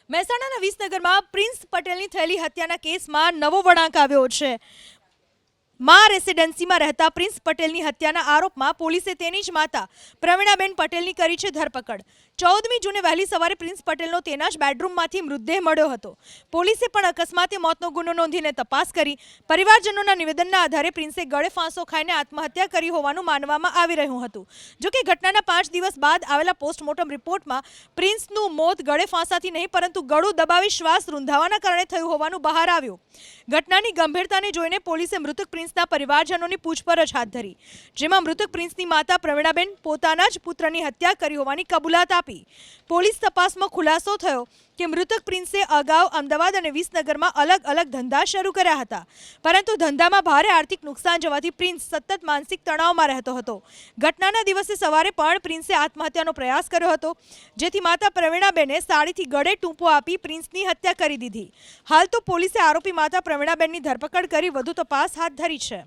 મહેસાણાના વિસનગરમાં પ્રિન્સ પટેલની થયેલી હત્યાના કેસમાં નવો વળાંક આવ્યો છે। માં રેસિડેન્સીમાં રહેતા પ્રિન્સ પટેલની હત્યાના આરોપમાં પોલીસે તેની જ માતા પ્રવીણાબેન પટેલની કરી છે ધરપકડ। 14મી જૂને વહેલી સવારે પ્રિન્સ પટેલનો તેના જ બેડરૂમમાંથી મૃતદેહ મળ્યો હતો। પોલીસે પણ અકસ્માતે મોતનો ગુનો નોંધીને તપાસ કરી। પરિવારજનોના નિવેદનના આધારે પ્રિન્સે ગળે ફાંસો ખાઈને આત્મહત્યા કરી હોવાનું માનવામાં આવી રહ્યું હતું। જોકે ઘટનાના 5 દિવસ બાદ આવેલા પોસ્ટમોર્ટમ રિપોર્ટમાં પ્રિન્સનું મોત ગળે ફાંસાથી નહીં પરંતુ ગળું દબાવી શ્વાસ રૂંધાવાના કારણે થયું હોવાનું બહાર આવ્યું। ઘટનાની ગંભીરતાને જોઈને પોલીસે મૃતક પ્રિન્સના પરિવારજનોની પૂછપરછ હાથ ધરી, જેમાં મૃતક પ્રિન્સની માતા પ્રવીણાબેન પોતાના જ પુત્રની હત્યા કરી હોવાની કબૂલાત આપી। પોલીસ તપાસમાં ખુલાસો થયો કે મૃતક પ્રિન્સે અગાઉ અમદાવાદ અને વિસનગરમાં અલગ અલગ ધંધા શરૂ કર્યા હતા, પરંતુ ધંધામાં ભારે આર્થિક નુકસાન જવાથી પ્રિન્સ સતત માનસિક તણાવમાં રહેતો હતો। ઘટનાના દિવસે સવારે પણ પ્રિન્સે આત્મહત્યાનો પ્રયાસ કર્યો હતો, જેથી માતા પ્રવીણાબેને સાડીથી ગળે ટૂંપો આપી પ્રિન્સની હત્યા કરી દીધી। હાલ તો પોલીસે આરોપી માતા પ્રવીણાબેનની ધરપકડ કરી વધુ તપાસ હાથ ધરી છે।